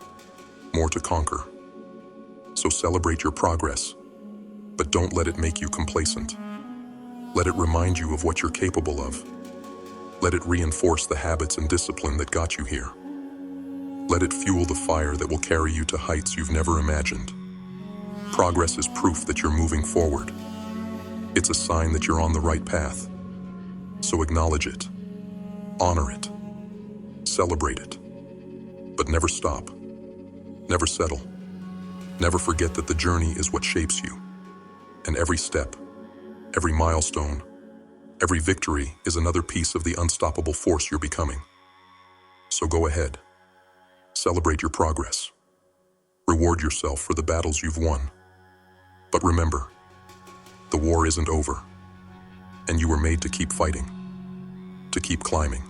more to conquer. So celebrate your progress, but don't let it make you complacent. Let it remind you of what you're capable of. Let it reinforce the habits and discipline that got you here. Let it fuel the fire that will carry you to heights you've never imagined. Progress is proof that you're moving forward. It's a sign that you're on the right path. So acknowledge it, honor it, celebrate it, but never stop, never settle, never forget that the journey is what shapes you. And every step, every milestone, every victory is another piece of the unstoppable force you're becoming. So go ahead, celebrate your progress, reward yourself for the battles you've won. But remember, the war isn't over, and you were made to keep fighting, to keep climbing,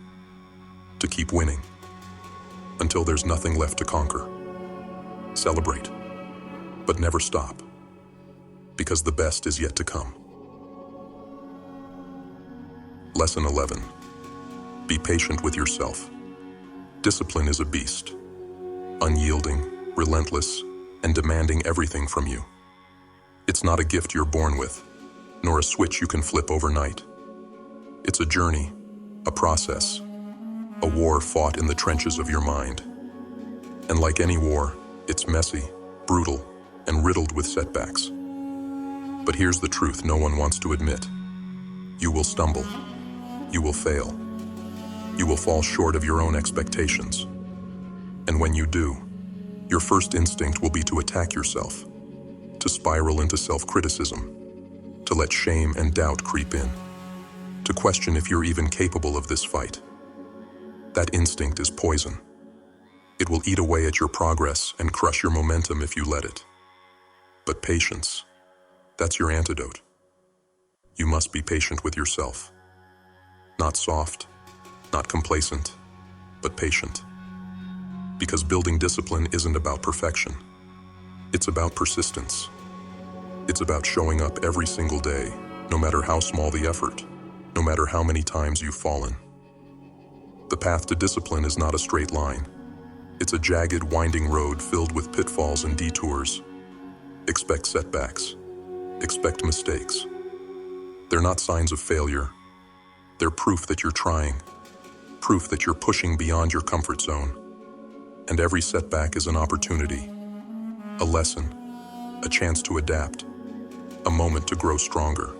to keep winning, until there's nothing left to conquer. Celebrate, but never stop, because the best is yet to come. Lesson 11. Be patient with yourself. Discipline is a beast, unyielding, relentless, and demanding everything from you. It's not a gift you're born with, nor a switch you can flip overnight. It's a journey, a process, a war fought in the trenches of your mind. And like any war, it's messy, brutal, and riddled with setbacks. But here's the truth no one wants to admit. You will stumble. You will fail. You will fall short of your own expectations. And when you do, your first instinct will be to attack yourself, to spiral into self-criticism, to let shame and doubt creep in, to question if you're even capable of this fight. That instinct is poison. It will eat away at your progress and crush your momentum if you let it. But patience, that's your antidote. You must be patient with yourself. Not soft, not complacent, but patient. Because building discipline isn't about perfection. It's about persistence. It's about showing up every single day, no matter how small the effort, no matter how many times you've fallen. The path to discipline is not a straight line. It's a jagged, winding road filled with pitfalls and detours. Expect setbacks. Expect mistakes. They're not signs of failure. They're proof that you're trying. Proof that you're pushing beyond your comfort zone. And every setback is an opportunity. A lesson. A chance to adapt. A moment to grow stronger.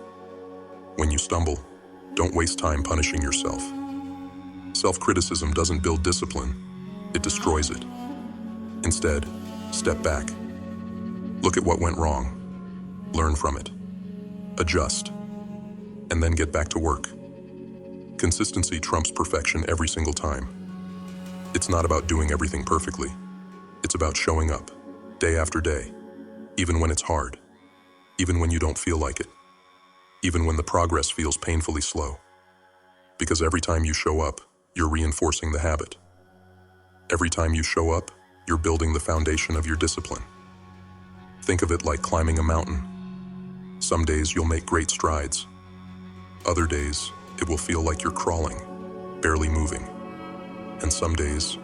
When you stumble, don't waste time punishing yourself. Self-criticism doesn't build discipline. It destroys it. Instead, step back. Look at what went wrong. Learn from it. Adjust. And then get back to work. Consistency trumps perfection every single time. It's not about doing everything perfectly. It's about showing up, day after day, even when it's hard, even when you don't feel like it, even when the progress feels painfully slow. Because every time you show up, you're reinforcing the habit. Every time you show up, you're building the foundation of your discipline. Think of it like climbing a mountain. Some days you'll make great strides. Other days, it will feel like you're crawling, barely moving. And some days,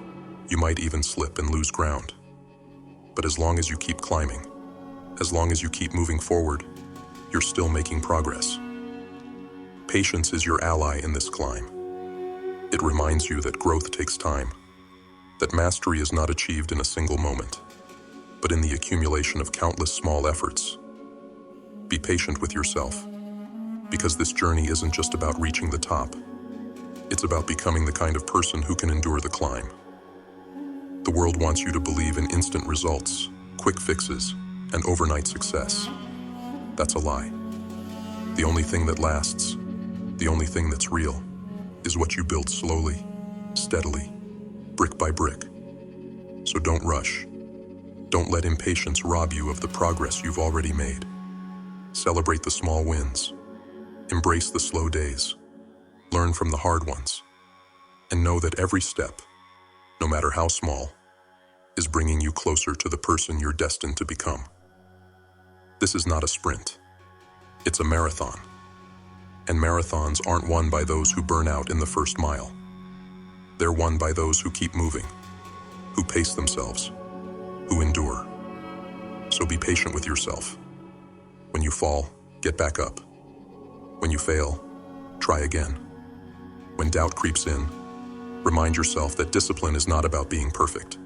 you might even slip and lose ground. But as long as you keep climbing, as long as you keep moving forward, you're still making progress. Patience is your ally in this climb. It reminds you that growth takes time, that mastery is not achieved in a single moment, but in the accumulation of countless small efforts. Be patient with yourself, because this journey isn't just about reaching the top. It's about becoming the kind of person who can endure the climb. The world wants you to believe in instant results, quick fixes, and overnight success. That's a lie. The only thing that lasts, the only thing that's real, is what you build slowly, steadily, brick by brick. So don't rush. Don't let impatience rob you of the progress you've already made. Celebrate the small wins. Embrace the slow days. Learn from the hard ones. And know that every step, no matter how small, is bringing you closer to the person you're destined to become. This is not a sprint. It's a marathon. And marathons aren't won by those who burn out in the first mile. They're won by those who keep moving, who pace themselves, who endure. So be patient with yourself. When you fall, get back up. When you fail, try again. When doubt creeps in, remind yourself that discipline is not about being perfect.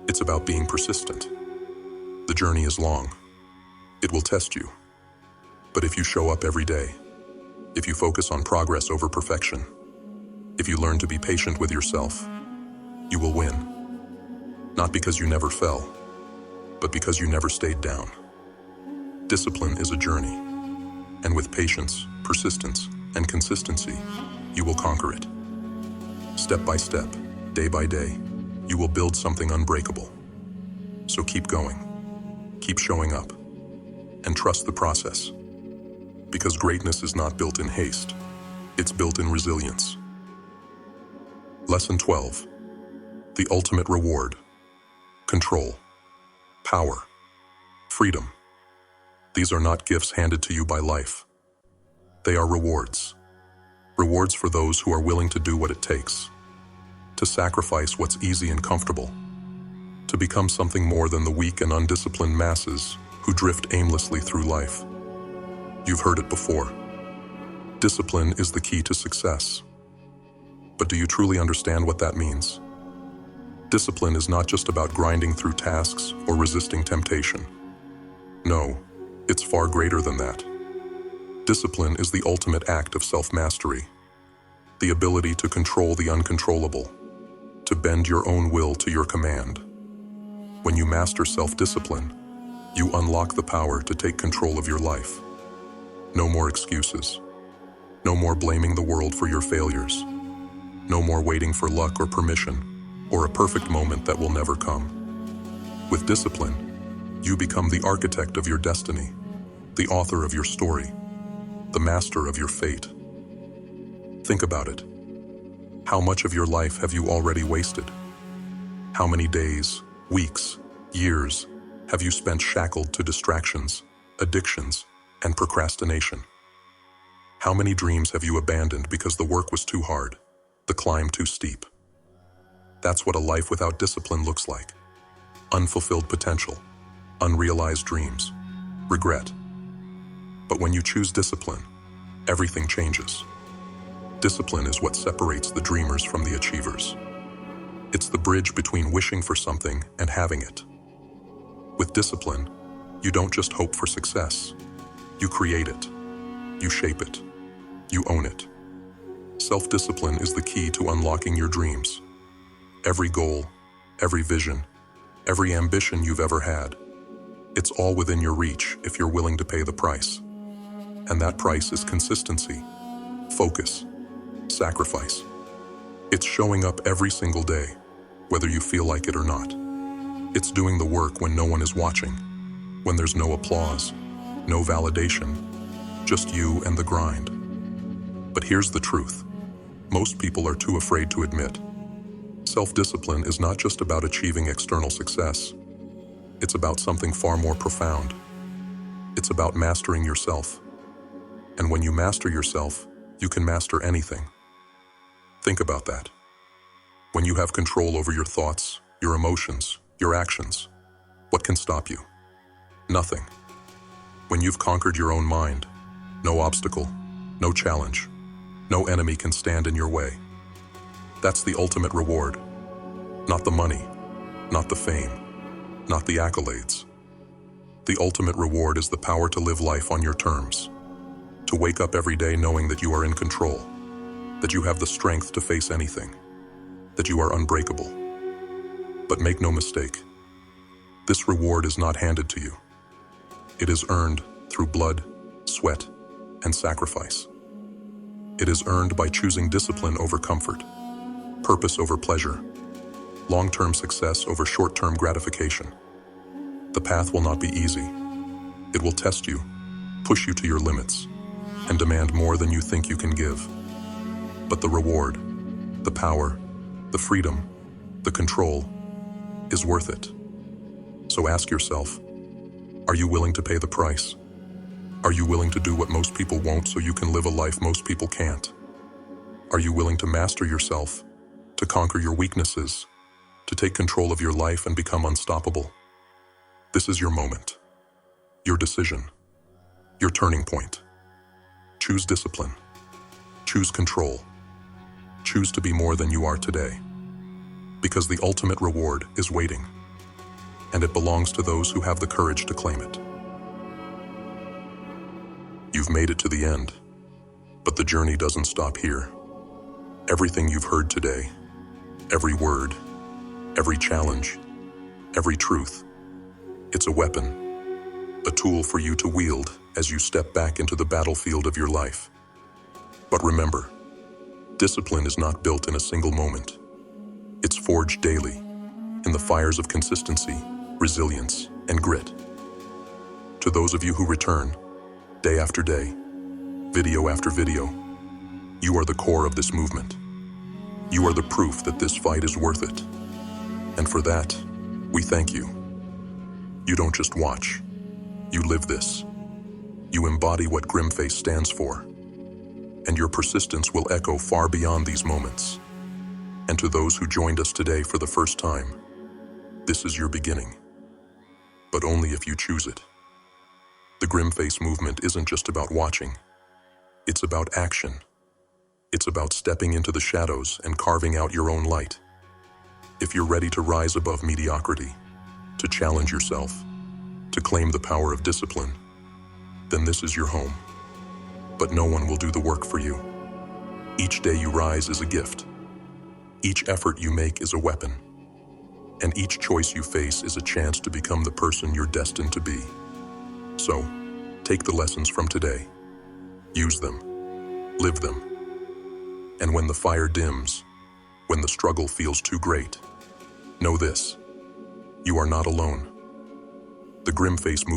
It's about being persistent. The journey is long. It will test you. But if you show up every day, if you focus on progress over perfection, if you learn to be patient with yourself, you will win. Not because you never fell, but because you never stayed down. Discipline is a journey, and with patience, persistence, and consistency, you will conquer it. Step by step, day by day, you will build something unbreakable. So keep going, keep showing up, and trust the process. Because greatness is not built in haste, it's built in resilience. Lesson 12. The ultimate reward. Control. Power. Freedom. These are not gifts handed to you by life. They are rewards. Rewards for those who are willing to do what it takes. To sacrifice what's easy and comfortable. To become something more than the weak and undisciplined masses who drift aimlessly through life. You've heard it before. Discipline is the key to success. But do you truly understand what that means? Discipline is not just about grinding through tasks or resisting temptation. No, it's far greater than that. Discipline is the ultimate act of self-mastery, the ability to control the uncontrollable, to bend your own will to your command. When you master self-discipline, you unlock the power to take control of your life. No more excuses. No more blaming the world for your failures. No more waiting for luck or permission, or a perfect moment that will never come. With discipline, you become the architect of your destiny, the author of your story, the master of your fate. Think about it. How much of your life have you already wasted? How many days, weeks, years have you spent shackled to distractions, addictions, and procrastination? How many dreams have you abandoned because the work was too hard, the climb too steep? That's what a life without discipline looks like. Unfulfilled potential, unrealized dreams, regret. But when you choose discipline, everything changes. Discipline is what separates the dreamers from the achievers. It's the bridge between wishing for something and having it. With discipline, you don't just hope for success. You create it. You shape it. You own it. Self-discipline is the key to unlocking your dreams. Every goal, every vision, every ambition you've ever had, it's all within your reach if you're willing to pay the price. And that price is consistency, focus, sacrifice. It's showing up every single day, whether you feel like it or not. It's doing the work when no one is watching, when there's no applause, no validation, just you and the grind. But here's the truth. Most people are too afraid to admit. Self-discipline is not just about achieving external success. It's about something far more profound. It's about mastering yourself. And when you master yourself, you can master anything. Think about that. When you have control over your thoughts, your emotions, your actions, what can stop you? Nothing. When you've conquered your own mind, no obstacle, no challenge, no enemy can stand in your way. That's the ultimate reward. Not the money, not the fame, not the accolades. The ultimate reward is the power to live life on your terms. To wake up every day knowing that you are in control, that you have the strength to face anything, that you are unbreakable. But make no mistake, this reward is not handed to you. It is earned through blood, sweat, and sacrifice. It is earned by choosing discipline over comfort, purpose over pleasure, long-term success over short-term gratification. The path will not be easy. It will test you, push you to your limits, and demand more than you think you can give. But the reward, the power, the freedom, the control, is worth it. So ask yourself, are you willing to pay the price? Are you willing to do what most people won't so you can live a life most people can't? Are you willing to master yourself, to conquer your weaknesses, to take control of your life and become unstoppable? This is your moment, your decision, your turning point. Choose discipline. Choose control. Choose to be more than you are today. Because the ultimate reward is waiting, and it belongs to those who have the courage to claim it. You've made it to the end, but the journey doesn't stop here. Everything you've heard today, every word, every challenge, every truth, it's a weapon, a tool for you to wield as you step back into the battlefield of your life. But remember, discipline is not built in a single moment. It's forged daily, in the fires of consistency, resilience, and grit. To those of you who return, day after day, video after video, you are the core of this movement. You are the proof that this fight is worth it. And for that, we thank you. You don't just watch, you live this. You embody what GrimFace stands for, and your persistence will echo far beyond these moments. And to those who joined us today for the first time, this is your beginning, but only if you choose it. The GrimFace movement isn't just about watching, it's about action. It's about stepping into the shadows and carving out your own light. If you're ready to rise above mediocrity, to challenge yourself, to claim the power of discipline, then this is your home. But no one will do the work for you. Each day you rise is a gift. Each effort you make is a weapon. And each choice you face is a chance to become the person you're destined to be. So, take the lessons from today. Use them. Live them. And when the fire dims, when the struggle feels too great, know this: you are not alone. The GrimFace movement